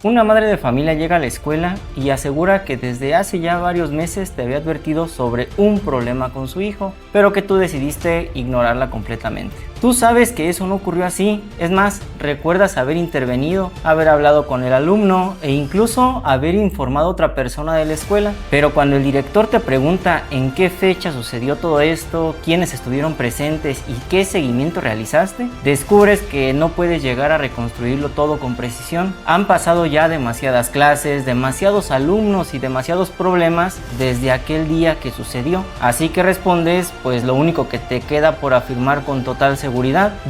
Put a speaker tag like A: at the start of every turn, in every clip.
A: Una madre de familia llega a la escuela y asegura que desde hace ya varios meses te había advertido sobre un problema con su hijo, pero que tú decidiste ignorarla completamente. Tú sabes que eso no ocurrió así, es más, recuerdas haber intervenido, haber hablado con el alumno e incluso haber informado a otra persona de la escuela, pero cuando el director te pregunta en qué fecha sucedió todo esto, quiénes estuvieron presentes y qué seguimiento realizaste, descubres que no puedes llegar a reconstruirlo todo con precisión. Han pasado ya demasiadas clases, demasiados alumnos y demasiados problemas desde aquel día que sucedió, así que respondes, pues lo único que te queda por afirmar con total seguridad: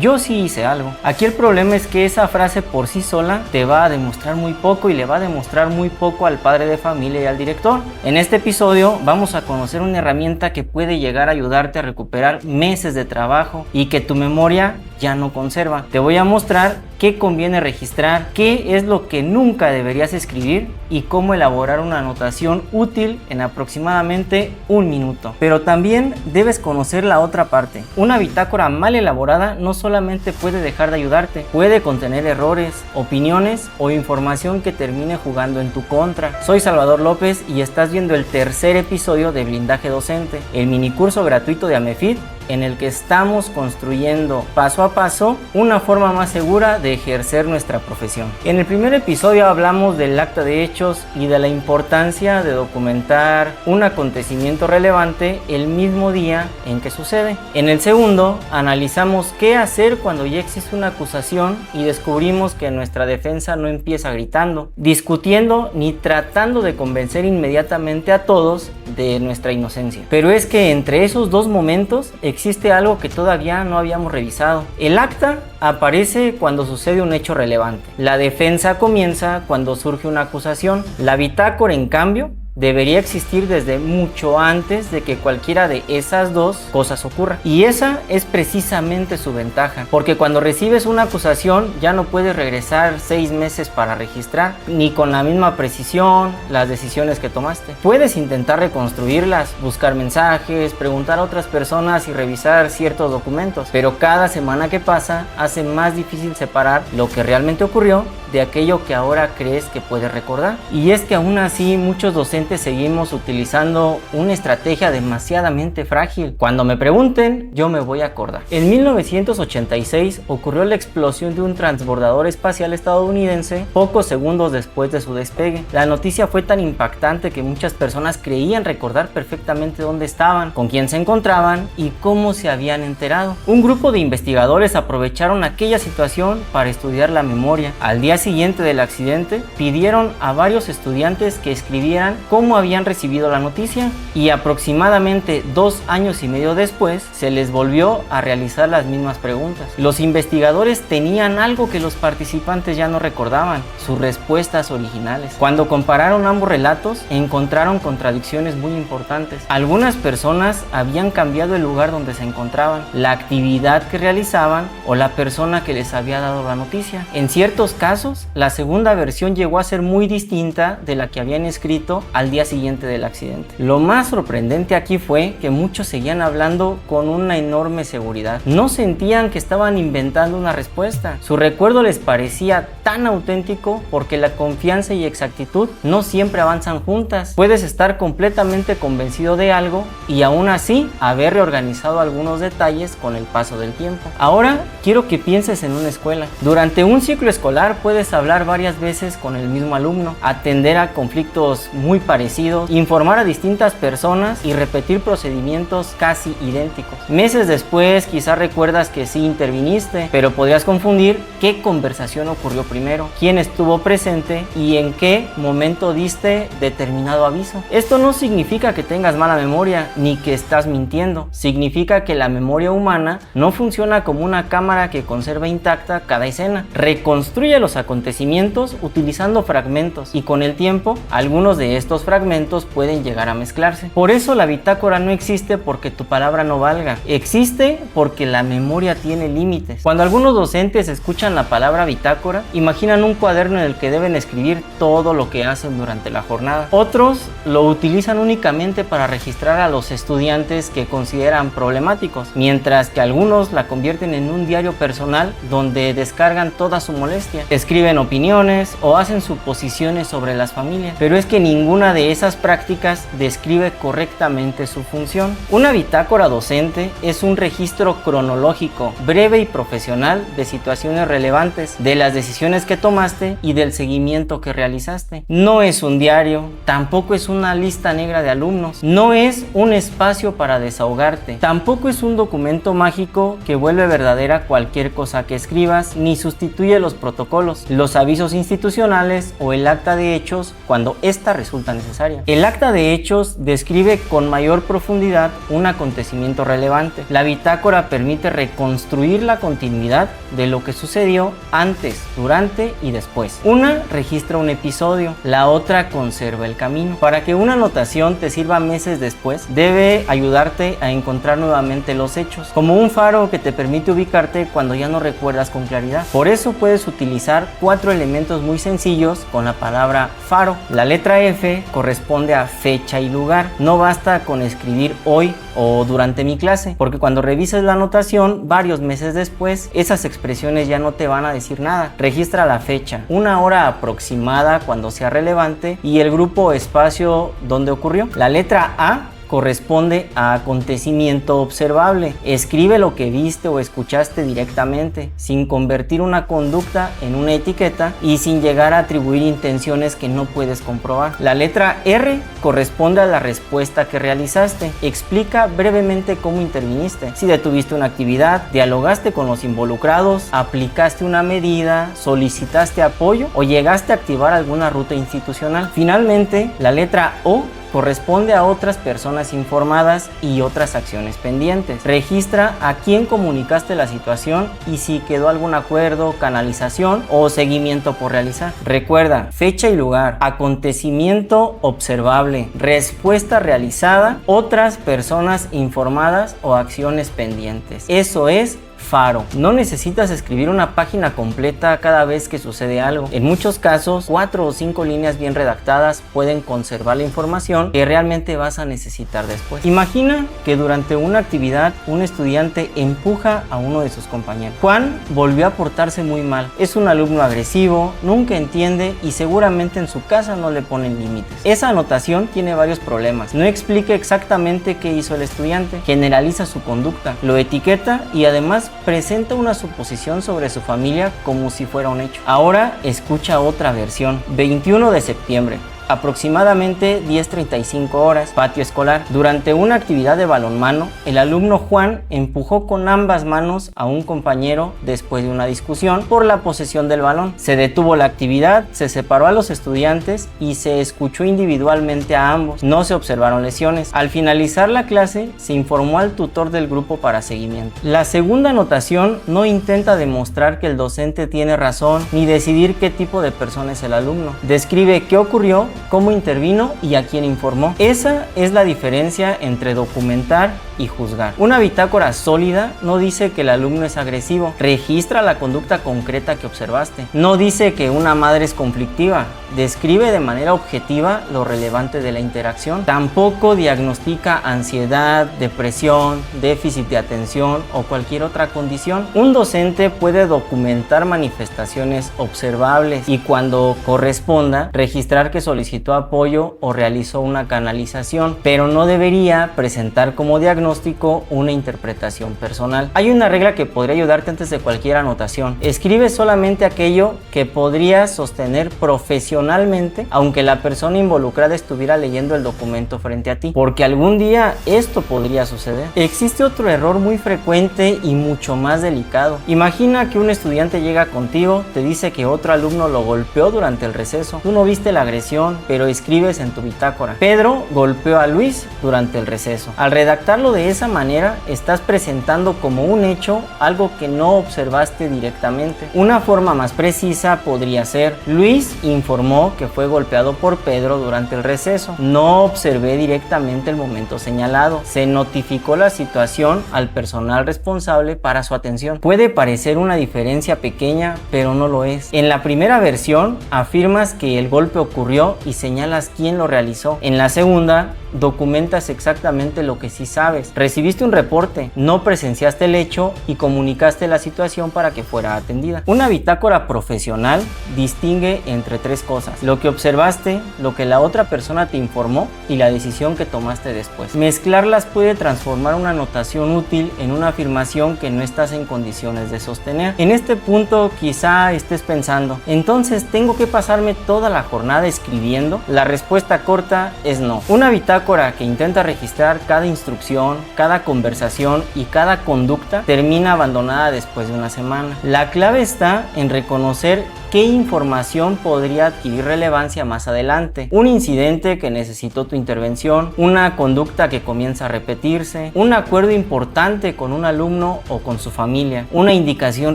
A: yo sí hice algo. Aquí el problema es que esa frase por sí sola te va a demostrar muy poco y le va a demostrar muy poco al padre de familia y al director. En este episodio vamos a conocer una herramienta que puede llegar a ayudarte a recuperar meses de trabajo y que tu memoria ya no conserva. Te voy a mostrar qué conviene registrar, qué es lo que nunca deberías escribir y cómo elaborar una anotación útil en aproximadamente 1 minuto. Pero también debes conocer la otra parte. Una bitácora mal elaborada no solamente puede dejar de ayudarte, puede contener errores, opiniones o información que termine jugando en tu contra. Soy Salvador López y estás viendo el tercer episodio de Blindaje Docente, el minicurso gratuito de AMEFIT, en el que estamos construyendo paso a paso una forma más segura de ejercer nuestra profesión. En el primer episodio hablamos del acta de hechos y de la importancia de documentar un acontecimiento relevante el mismo día en que sucede. En el segundo analizamos qué hacer cuando ya existe una acusación y descubrimos que nuestra defensa no empieza gritando, discutiendo ni tratando de convencer inmediatamente a todos de nuestra inocencia. Pero es que entre esos dos momentos existe algo que todavía no habíamos revisado. El acta aparece cuando sucede un hecho relevante. La defensa comienza cuando surge una acusación. La bitácora, en cambio, debería existir desde mucho antes de que cualquiera de esas dos cosas ocurra. Y esa es precisamente su ventaja, porque cuando recibes una acusación ya no puedes regresar 6 meses para registrar, ni con la misma precisión las decisiones que tomaste. Puedes intentar reconstruirlas, buscar mensajes, preguntar a otras personas y revisar ciertos documentos, pero cada semana que pasa hace más difícil separar lo que realmente ocurrió de aquello que ahora crees que puedes recordar. Y es que aún así muchos docentes seguimos utilizando una estrategia demasiadamente frágil. Cuando me pregunten, yo me voy a acordar. En 1986 ocurrió la explosión de un transbordador espacial estadounidense pocos segundos después de su despegue. La noticia fue tan impactante que muchas personas creían recordar perfectamente dónde estaban, con quién se encontraban y cómo se habían enterado. Un grupo de investigadores aprovecharon aquella situación para estudiar la memoria. Al día siguiente del accidente, pidieron a varios estudiantes que escribieran cómo habían recibido la noticia, y aproximadamente 2 años y medio después se les volvió a realizar las mismas preguntas. Los investigadores tenían algo que los participantes ya no recordaban: sus respuestas originales. Cuando compararon ambos relatos, encontraron contradicciones muy importantes. Algunas personas habían cambiado el lugar donde se encontraban, la actividad que realizaban o la persona que les había dado la noticia. En ciertos casos, la segunda versión llegó a ser muy distinta de la que habían escrito al día siguiente del accidente. Lo más sorprendente aquí fue que muchos seguían hablando con una enorme seguridad. No sentían que estaban inventando una respuesta. Su recuerdo les parecía tan auténtico porque la confianza y exactitud no siempre avanzan juntas. Puedes estar completamente convencido de algo y aún así haber reorganizado algunos detalles con el paso del tiempo. Ahora quiero que pienses en una escuela. Durante un ciclo escolar puedes hablar varias veces con el mismo alumno, atender a conflictos muy parecidos, informar a distintas personas y repetir procedimientos casi idénticos. Meses después quizás recuerdas que sí interviniste, pero podrías confundir qué conversación ocurrió primero, quién estuvo presente y en qué momento diste determinado aviso. Esto no significa que tengas mala memoria ni que estás mintiendo. Significa que la memoria humana no funciona como una cámara que conserva intacta cada escena. Reconstruye los acontecimientos utilizando fragmentos y con el tiempo algunos de estos fragmentos pueden llegar a mezclarse. Por eso la bitácora no existe porque tu palabra no valga, existe porque la memoria tiene límites. Cuando algunos docentes escuchan la palabra bitácora, imaginan un cuaderno en el que deben escribir todo lo que hacen durante la jornada. Otros lo utilizan únicamente para registrar a los estudiantes que consideran problemáticos, mientras que algunos la convierten en un diario diario personal donde descargan toda su molestia, escriben opiniones o hacen suposiciones sobre las familias, pero es que ninguna de esas prácticas describe correctamente su función. Una bitácora docente es un registro cronológico, breve y profesional de situaciones relevantes, de las decisiones que tomaste y del seguimiento que realizaste. No es un diario, tampoco es una lista negra de alumnos, no es un espacio para desahogarte, tampoco es un documento mágico que vuelve verdadera cualquier cosa que escribas, ni sustituye los protocolos, los avisos institucionales o el acta de hechos cuando ésta resulta necesaria. El acta de hechos describe con mayor profundidad un acontecimiento relevante. La bitácora permite reconstruir la continuidad de lo que sucedió antes, durante y después. Una registra un episodio, la otra conserva el camino. Para que una anotación te sirva meses después, debe ayudarte a encontrar nuevamente los hechos, como un faro que te permite ubicarte cuando ya no recuerdas con claridad. Por eso puedes utilizar 4 elementos muy sencillos con la palabra faro. La letra F corresponde a fecha y lugar. No basta con escribir hoy o durante mi clase, porque cuando revises la anotación varios meses después, esas expresiones ya no te van a decir nada. Registra la fecha, una hora aproximada cuando sea relevante y el grupo o espacio donde ocurrió. La letra A corresponde a acontecimiento observable. Escribe lo que viste o escuchaste directamente, sin convertir una conducta en una etiqueta y sin llegar a atribuir intenciones que no puedes comprobar. La letra R corresponde a la respuesta que realizaste. Explica brevemente cómo interviniste. Si detuviste una actividad, dialogaste con los involucrados, aplicaste una medida, solicitaste apoyo o llegaste a activar alguna ruta institucional. Finalmente, la letra O corresponde a otras personas informadas y otras acciones pendientes. Registra a quién comunicaste la situación y si quedó algún acuerdo, canalización o seguimiento por realizar. Recuerda, fecha y lugar, acontecimiento observable, respuesta realizada, otras personas informadas o acciones pendientes. Eso es faro. No necesitas escribir una página completa cada vez que sucede algo. En muchos casos, 4 o 5 líneas bien redactadas pueden conservar la información que realmente vas a necesitar después. Imagina que durante una actividad un estudiante empuja a uno de sus compañeros. Juan volvió a portarse muy mal. Es un alumno agresivo, nunca entiende y seguramente en su casa no le ponen límites. Esa anotación tiene varios problemas. No explica exactamente qué hizo el estudiante, generaliza su conducta, lo etiqueta y además presenta una suposición sobre su familia como si fuera un hecho. Ahora escucha otra versión. 21 de septiembre. Aproximadamente 10:35 horas, patio escolar. Durante una actividad de balonmano, el alumno Juan empujó con ambas manos a un compañero después de una discusión por la posesión del balón. Se detuvo la actividad, se separó a los estudiantes y se escuchó individualmente a ambos. No se observaron lesiones. Al finalizar la clase, se informó al tutor del grupo para seguimiento. La segunda anotación no intenta demostrar que el docente tiene razón ni decidir qué tipo de persona es el alumno. Describe qué ocurrió, cómo intervino y a quién informó. Esa es la diferencia entre documentar y juzgar. Una bitácora sólida no dice que el alumno es agresivo, registra la conducta concreta que observaste. No dice que una madre es conflictiva, describe de manera objetiva lo relevante de la interacción. Tampoco diagnostica ansiedad, depresión, déficit de atención o cualquier otra condición. Un docente puede documentar manifestaciones observables y cuando corresponda registrar que solicitó apoyo o realizó una canalización, pero no debería presentar como diagnóstico una interpretación personal. Hay una regla que podría ayudarte antes de cualquier anotación. Escribe solamente aquello que podrías sostener profesionalmente, aunque la persona involucrada estuviera leyendo el documento frente a ti, porque algún día esto podría suceder. Existe otro error muy frecuente y mucho más delicado. Imagina que un estudiante llega contigo, te dice que otro alumno lo golpeó durante el receso. Tú no viste la agresión, pero escribes en tu bitácora: Pedro golpeó a Luis durante el receso. Al redactarlo de esa manera, estás presentando como un hecho algo que no observaste directamente. Una forma más precisa podría ser: Luis informó que fue golpeado por Pedro durante el receso. No observé directamente el momento señalado. Se notificó la situación al personal responsable para su atención. Puede parecer una diferencia pequeña, pero no lo es. En la primera versión afirmas que el golpe ocurrió y señalas quién lo realizó. En la segunda documentas exactamente lo que sí sabes. Recibiste un reporte, no presenciaste el hecho y comunicaste la situación para que fuera atendida. Una bitácora profesional distingue entre tres cosas: lo que observaste, lo que la otra persona te informó y la decisión que tomaste después. Mezclarlas puede transformar una anotación útil en una afirmación que no estás en condiciones de sostener. En este punto quizá estés pensando, entonces ¿tengo que pasarme toda la jornada escribiendo? La respuesta corta es no. Una bitácora que intenta registrar cada instrucción, cada conversación y cada conducta termina abandonada después de una semana. La clave está en reconocer qué información podría adquirir relevancia más adelante. Un incidente que necesitó tu intervención, una conducta que comienza a repetirse, un acuerdo importante con un alumno o con su familia, una indicación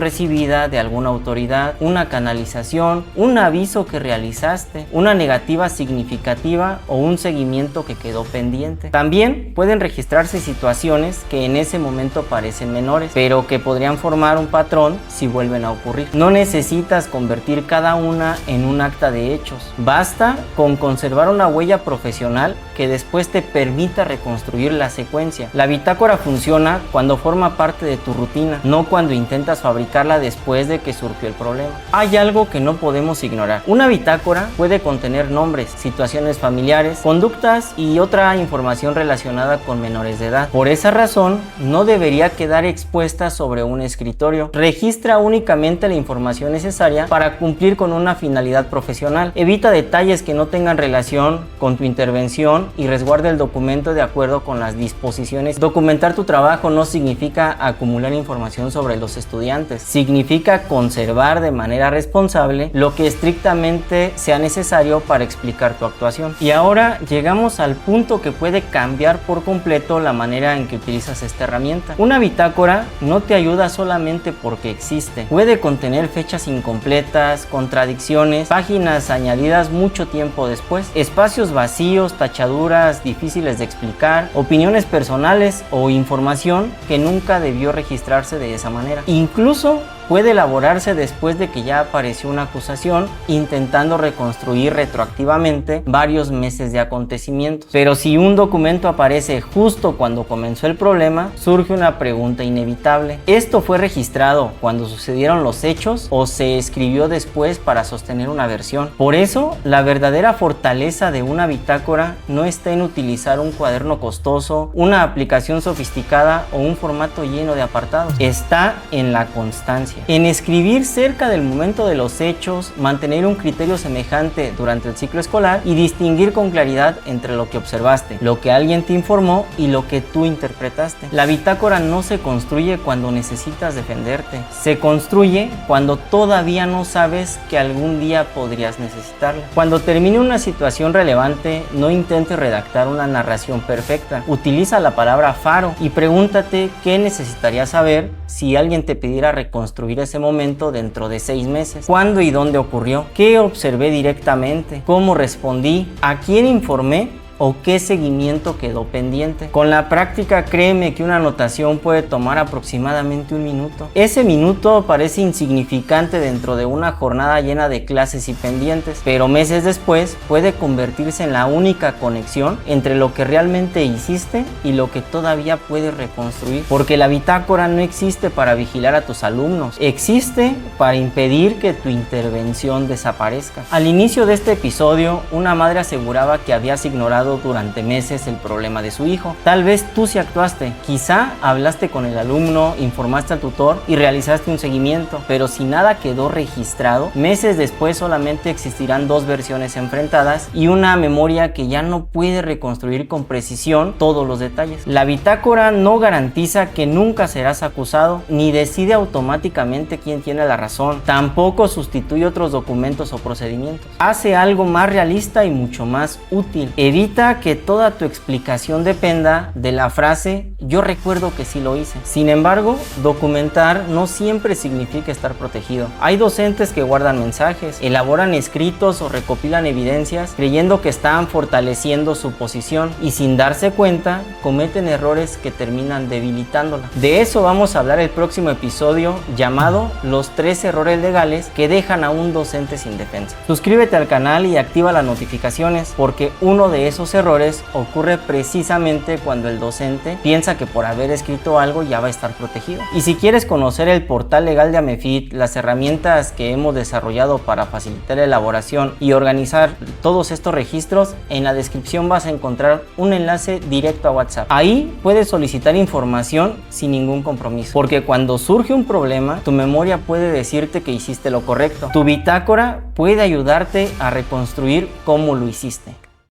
A: recibida de alguna autoridad, una canalización, un aviso que realizaste, una negativa significativa o un seguimiento que quedó pendiente. También pueden registrarse situaciones que en ese momento parecen menores, pero que podrían formar un patrón si vuelven a ocurrir. No necesitas convertir cada una en un acta de hechos. Basta con conservar una huella profesional que después te permita reconstruir la secuencia. La bitácora funciona cuando forma parte de tu rutina, no cuando intentas fabricarla después de que surgió el problema. Hay algo que no podemos ignorar. Una bitácora puede contener nombres, situaciones familiares, conductas y otra información relacionada con menores de edad. Por esa razón, no debería quedar expuesta sobre un escritorio. Registra únicamente la información necesaria para cumplir con una finalidad profesional. Evita detalles que no tengan relación con tu intervención y resguarda el documento de acuerdo con las disposiciones. Documentar tu trabajo no significa acumular información sobre los estudiantes, significa conservar de manera responsable lo que estrictamente sea necesario para explicar tu actuación. Y ahora llegamos al punto que puede cambiar por completo la manera en que utilizas esta herramienta. Una bitácora no te ayuda solamente porque existe. Puede contener fechas incompletas, contradicciones, páginas añadidas mucho tiempo después, espacios vacíos, tachaduras difíciles de explicar, opiniones personales o información que nunca debió registrarse de esa manera. Incluso puede elaborarse después de que ya apareció una acusación, intentando reconstruir retroactivamente varios meses de acontecimientos. Pero si un documento aparece justo cuando comenzó el problema, surge una pregunta inevitable: ¿esto fue registrado cuando sucedieron los hechos o se escribió después para sostener una versión? Por eso, la verdadera fortaleza de una bitácora no está en utilizar un cuaderno costoso, una aplicación sofisticada o un formato lleno de apartados. Está en la constancia, en escribir cerca del momento de los hechos, mantener un criterio semejante durante el ciclo escolar y distinguir con claridad entre lo que observaste, lo que alguien te informó y lo que tú interpretaste. La bitácora no se construye cuando necesitas defenderte, se construye cuando todavía no sabes que algún día podrías necesitarla. Cuando termine una situación relevante, no intentes redactar una narración perfecta. Utiliza la palabra faro y pregúntate qué necesitarías saber si alguien te pidiera reconstruir ese momento dentro de 6 meses. ¿Cuándo y dónde ocurrió? ¿Qué observé directamente? ¿Cómo respondí? ¿A quién informé? ¿O qué seguimiento quedó pendiente? Con la práctica, créeme que una anotación puede tomar aproximadamente 1 minuto. Ese minuto parece insignificante dentro de una jornada llena de clases y pendientes, pero meses después puede convertirse en la única conexión entre lo que realmente hiciste y lo que todavía puedes reconstruir. Porque la bitácora no existe para vigilar a tus alumnos, existe para impedir que tu intervención desaparezca. Al inicio de este episodio, una madre aseguraba que habías ignorado durante meses el problema de su hijo. Tal vez tú sí actuaste, quizá hablaste con el alumno, informaste al tutor y realizaste un seguimiento, pero si nada quedó registrado, meses después solamente existirán 2 versiones enfrentadas y una memoria que ya no puede reconstruir con precisión todos los detalles. La bitácora no garantiza que nunca serás acusado, ni decide automáticamente quién tiene la razón, tampoco sustituye otros documentos o procedimientos. Hace algo más realista y mucho más útil. Evita que toda tu explicación dependa de la frase yo recuerdo que sí lo hice. Sin embargo, documentar no siempre significa estar protegido. Hay docentes que guardan mensajes, elaboran escritos o recopilan evidencias creyendo que están fortaleciendo su posición y sin darse cuenta cometen errores que terminan debilitándola. De eso vamos a hablar el próximo episodio llamado Los 3 errores legales que dejan a un docente sin defensa. Suscríbete al canal y activa las notificaciones porque uno de esos errores ocurre precisamente cuando el docente piensa que por haber escrito algo ya va a estar protegido. Y si quieres conocer el portal legal de AMEFIT, las herramientas que hemos desarrollado para facilitar la elaboración y organizar todos estos registros, en la descripción vas a encontrar un enlace directo a WhatsApp. Ahí puedes solicitar información sin ningún compromiso, porque cuando surge un problema, tu memoria puede decirte que hiciste lo correcto. Tu bitácora puede ayudarte a reconstruir cómo lo hiciste.